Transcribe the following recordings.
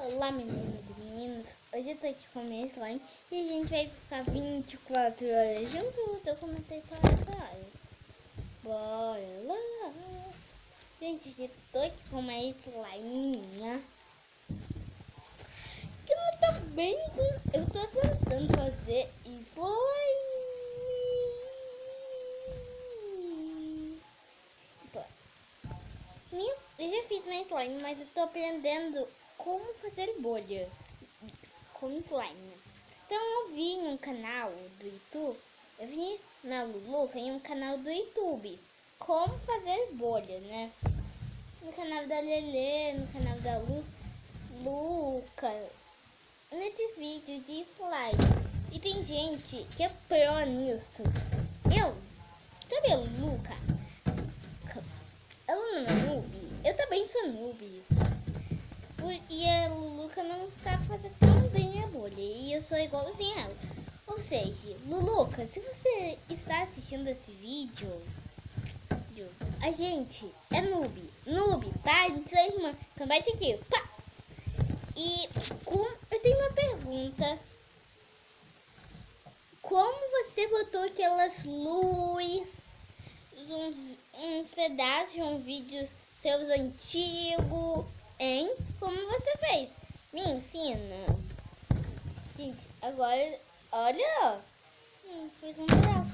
Olá meninos e meninas, hoje eu tô aqui com a minha slime e a gente vai ficar 24 horas juntos. Eu comentei só essa hora. Bora lá! Gente, eu tô aqui com uma slime minha que não tá bem. Eu tô tentando fazer slime. Eu já fiz uma slime, mas eu tô aprendendo como fazer bolha com slime. Então eu vi no canal do YouTube, eu vi na Lulu, tem um canal do YouTube, como fazer bolha, né? No canal da Lelê, no canal da Luca, nesses vídeos de slime. E tem gente que é pro nisso. Sabe a Luca? Ela não é noob, eu também sou noob. E a Luluca não sabe fazer tão bem a bolha. E eu sou igualzinha a ela. Ou seja, Luluca, se você está assistindo esse vídeo, a gente é noob. Noob, tá? Então bate aqui. Pá! E eu tenho uma pergunta. Como você botou aquelas luzes, uns pedaços de uns vídeos seus antigos, hein? Como você fez? Me ensina. Gente, agora, olha. Fiz um buraco.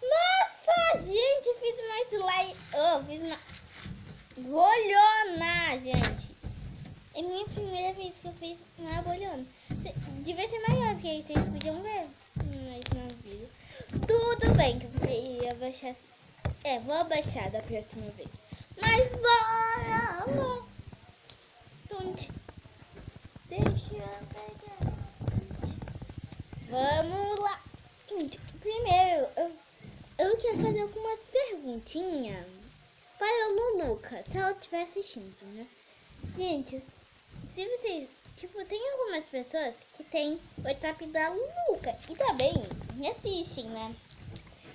Nossa, gente, fiz uma slime. Fiz uma bolhona, gente. É a minha primeira vez que eu fiz uma bolhona. Devia ser maior, porque aí vocês podiam ver. Mas não viram. Tudo bem que eu poderia abaixar. Vou abaixar da próxima vez. Mas bora lá. Deixa eu pegar. Vamos lá. Primeiro, eu quero fazer algumas perguntinhas para a Luluca, se ela estiver assistindo, né? Gente, se vocês... tem algumas pessoas que tem o WhatsApp da Luluca e também me assistem, né?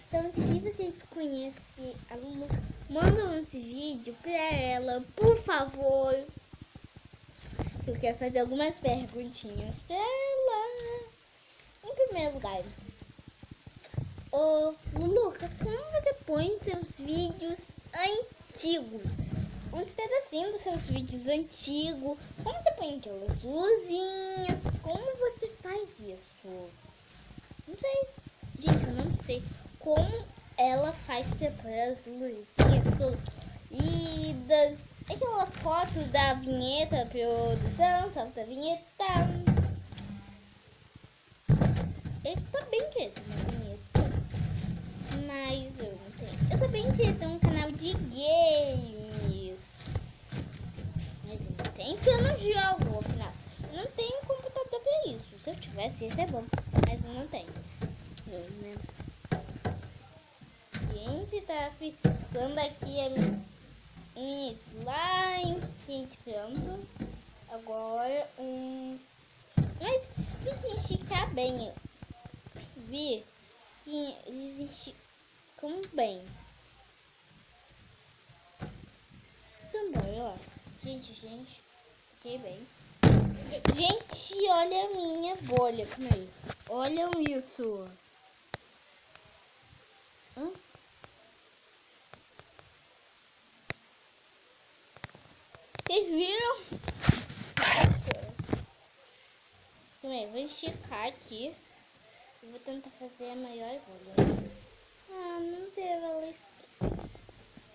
Então, se vocês conhecem a Luluca, mandam esse vídeo para ela, por favor. Eu quero fazer algumas perguntinhas pra ela. Em primeiro lugar, Luluca, como você põe seus vídeos antigos? Uns pedacinhos dos seus vídeos antigos. Como você põe aquelas luzinhas? Como você faz isso? Não sei. Gente, eu não sei como ela faz pra pôr as luzinhas coloridas. Aquela foto da vinheta, produção, solta a vinheta. Eu também queria ter uma vinheta, mas eu não tenho. Eu também queria ter um canal de games, mas eu não tenho, porque eu não jogo, afinal. Eu não tenho computador pra isso. Se eu tivesse, ia ser bom, mas eu não tenho. Gente, tá ficando aqui a minha slime. Gente, pronto. Agora mas tem que esticar bem. Vi que eles esticam bem. Então bora lá. Gente, fiquei bem. Gente, olha a minha bolha. Calma aí. Olham isso. Vocês viram? Nossa. Calma aí, vou esticar aqui. E vou tentar fazer a maior bolha. Não deu, ela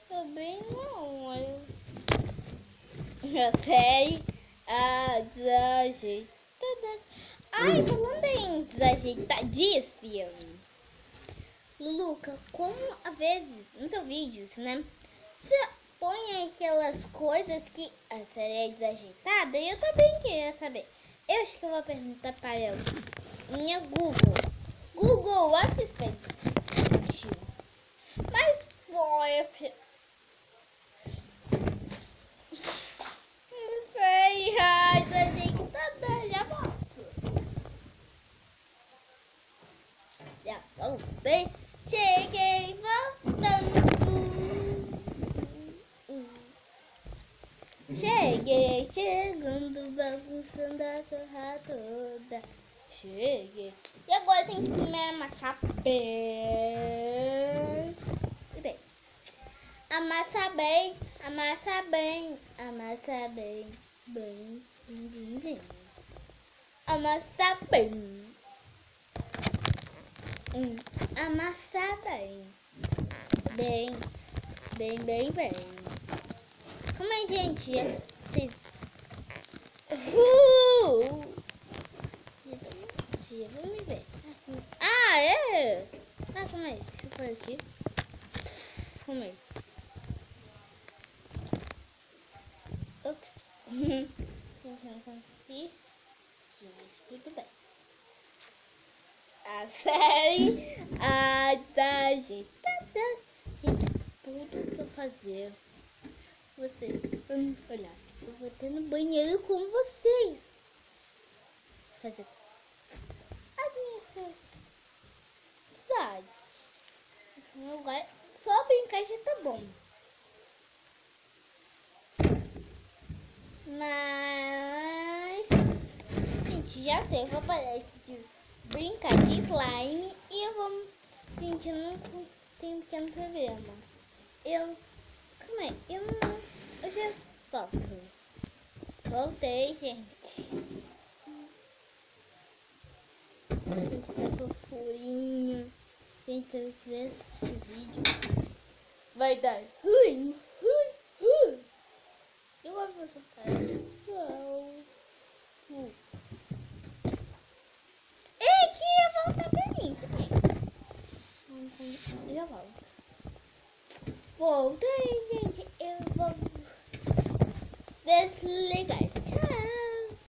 também não. Eu sei. Desajeitadas. Ai, falando em desajeitadíssimo. Luca, como às vezes no seu vídeo, né? Você põe aquelas coisas que seria desajeitada, e eu também queria saber. Eu acho que eu vou perguntar para ela. Minha Google Assistente. Mas foi. Não sei. Ai, desajeitada. Já volto. Já voltei. Cheguei voltando. Cheguei chegando, bagunça da terra toda. Cheguei. E agora tem que comer amassar bem. E bem. Amassa bem, amassa bem, amassa bem, bem, bem, bem, bem. Amassa bem. Amassa bem. Bem, bem, bem, bem. Como é, gente? Vocês... Vamos ver. Ah, é? Ah, calma aí. Deixa eu fazer aqui. Calma aí. Ops. Aqui. Tudo bem. A série as ajeitadas. Gente, tudo pra fazer. Vocês vão olhar. Eu vou ter no banheiro com vocês. Fazer as minhas prioridades. Agora só brincar já tá bom. Mas, gente, já sei, eu vou parar de brincar de slime e eu vou... Gente, eu não tenho um pequeno problema. Calma aí, eu já volto. Voltei, gente. Gente, tá fofurinho. Gente, se eu quiser assistir vídeo, vai dar ruim. Eu amo essa cara. Ei, que ia voltar pra mim também. Eu já volto. Voltei.